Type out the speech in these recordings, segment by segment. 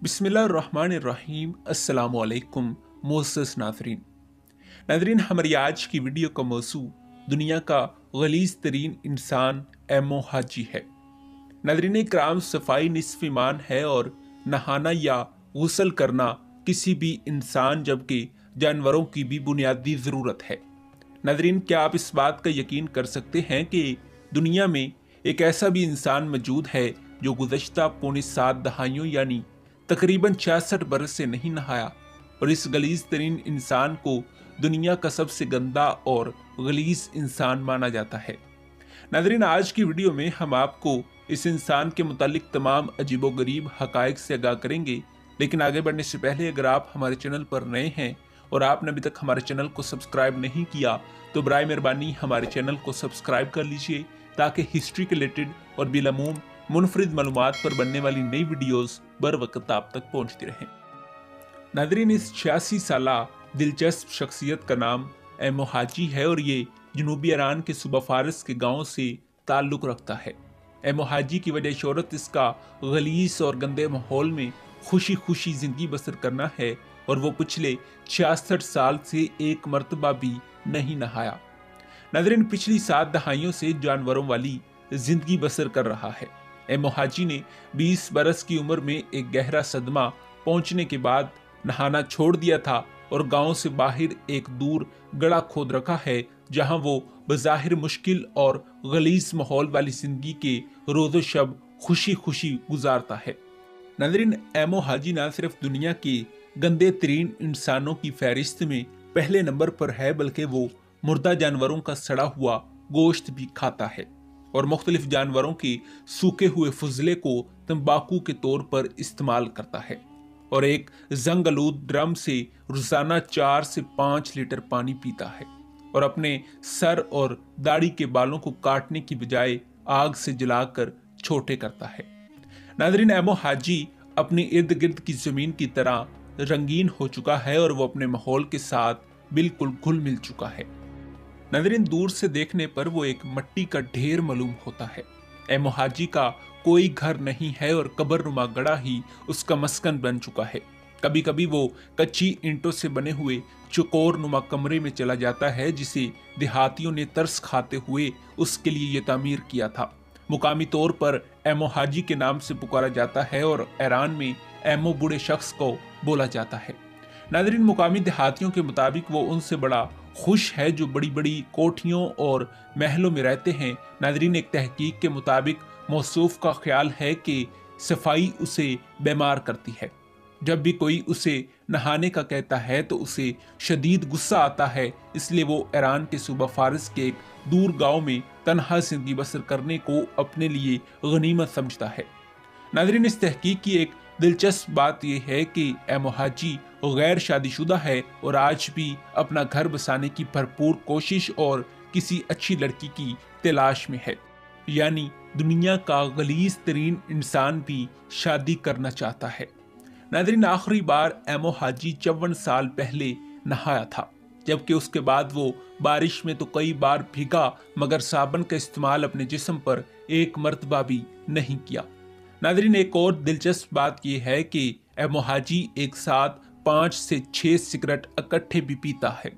बिस्मिल्लाहिर्रहमानिर्रहीम। अस्सलाम वालेकुम मोअज़्ज़ज़ नाज़रीन, हमारी आज की वीडियो का मौज़ू दुनिया का गलीज़ तरीन इंसान एमो हाजी है। नाज़रीन इकराम, सफाई निस्फ़ ईमान है और नहाना या गुस्ल करना किसी भी इंसान जबकि जानवरों की भी बुनियादी ज़रूरत है। नाज़रीन, क्या आप इस बात का यकीन कर सकते हैं कि दुनिया में एक ऐसा भी इंसान मौजूद है जो गुज़श्ता पौने 7 दहाइयों यानी तकरीबन 66 बरस से नहीं नहाया, और इस गलीज़ तरीन इंसान को दुनिया का सबसे गंदा और गलीज़ इंसान माना जाता है। नाज़रीन, आज की वीडियो में हम आपको इस इंसान के मुतालिक तमाम अजीबोगरीब हक़ाइक़ से आगाह करेंगे। लेकिन आगे बढ़ने से पहले अगर आप हमारे चैनल पर नए हैं और आपने अभी तक हमारे चैनल को सब्सक्राइब नहीं किया तो बराए मेहरबानी हमारे चैनल को सब्सक्राइब कर लीजिए, ताकि हिस्ट्री के रिलेटेड और बिलमूम मुनफरिद मालूमात पर बनने वाली नई वीडियोस बर वक्त आप तक पहुंचती रहें। नाज़रीन, इस 86 साला दिलचस्प शख्सियत का नाम एमो हाजी है और ये जनूबी ईरान के सूबा फारस के गांव से ताल्लुक़ रखता है। एमो हाजी की वजह शोहरत इसका गलीस और गंदे माहौल में खुशी खुशी ज़िंदगी बसर करना है, और वो पिछले 66 साल से एक मरतबा भी नहीं नहाया। नाज़रीन, पिछली 7 दहाइयों से जानवरों वाली ज़िंदगी बसर कर रहा है। एमो हाजी ने 20 बरस की उम्र में एक गहरा सदमा पहुंचने के बाद नहाना छोड़ दिया था और गांव से बाहर एक दूर गड़ा खोद रखा है, जहां वो बज़ाहिर मुश्किल और गलीज़ माहौल वाली जिंदगी के रोज़ो शब खुशी खुशी गुजारता है। नाज़रीन, एमो हाजी ना सिर्फ दुनिया के गंदे तरीन इंसानों की फहरिस्त में पहले नंबर पर है, बल्कि वो मुर्दा जानवरों का सड़ा हुआ गोश्त भी खाता है और मुख्तलिफ जानवरों के सूखे हुए फुजले को तंबाकू के तौर पर इस्तेमाल करता है, और एक जंग आलूद ड्रम से रोजाना 4 से 5 लीटर पानी पीता है और अपने सर और दाढ़ी के बालों को काटने की बजाय आग से जलाकर छोटे करता है। नाज़रीन, एमो हाजी अपने इर्द गिर्द की जमीन की तरह रंगीन हो चुका है और वो अपने माहौल के साथ बिल्कुल घुल मिल चुका है। नाज़रीन, दूर से देखने पर वो एक मिट्टी का ढेर मालूम होता है। एमो हाजी का कोई घर नहीं है और कब्रनुमा गड़ा ही उसका मस्कन बन चुका है। कभी कभी वो कच्ची ईंटों से बने हुए चौकोर नुमा कमरे में चला जाता है, जिसे देहातियों ने तरस खाते हुए उसके लिए ये तामीर किया था। मुकामी तौर पर एमो हाजी के नाम से पुकारा जाता है और ईरान में एमो बूढ़े शख्स को बोला जाता है। नाज़रीन, मुकामी देहातियों के मुताबिक वो उनसे बड़ा खुश है जो बड़ी बड़ी कोठियों और महलों में रहते हैं। नाज़रीन, एक तहकीक के मुताबिक मौसूफ का ख्याल है कि सफाई उसे बीमार करती है। जब भी कोई उसे नहाने का कहता है तो उसे शदीद गुस्सा आता है, इसलिए वो ईरान के सूबा फारस के एक दूर गांव में तन्हा जिंदगी बसर करने को अपने लिए गनीमत समझता है। नाज़रीन, इस तहकीक की एक दिलचस्प बात यह है कि एमो हाजी गैर शादीशुदा है और आज भी अपना घर बसाने की भरपूर कोशिश और किसी अच्छी लड़की की तलाश में है, यानी दुनिया का गलीज़ तरीन इंसान भी शादी करना चाहता है। नाज़रीन, आखिरी बार एमो हाजी 54 साल पहले नहाया था, जबकि उसके बाद वो बारिश में तो कई बार भीगा, मगर साबुन का इस्तेमाल अपने जिस्म पर एक मरतबा भी नहीं किया। नाज़रीन, एक और दिलचस्प बात यह है कि एमो हाजी एक साथ 5 से 6 सिगरेट इकट्ठे भी पीता है।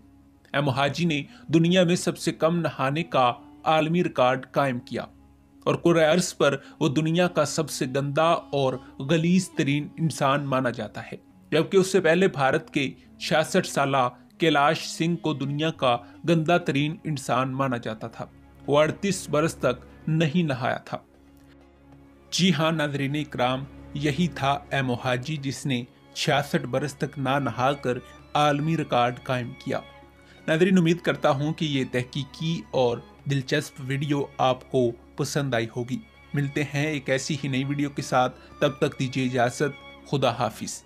एमो हाजी ने दुनिया में सबसे कम नहाने का आलमी रिकॉर्ड कायम किया और कुर्रे अर्ज पर वो दुनिया का सबसे गंदा और गलीज़ तरीन इंसान माना जाता है, जबकि उससे पहले भारत के 66 साला कैलाश सिंह को दुनिया का गंदा तरीन इंसान माना जाता था। वो 38 बरस तक नहीं नहाया था। जी हाँ नाज़रीन इकराम, यही था एमो हाजी जिसने 66 बरस तक ना नहाकर आलमी रिकॉर्ड कायम किया। नाज़रीन, उम्मीद करता हूँ कि ये तहकीकी और दिलचस्प वीडियो आपको पसंद आई होगी। मिलते हैं एक ऐसी ही नई वीडियो के साथ, तब तक दीजिए इजाज़त। खुदा हाफिज़।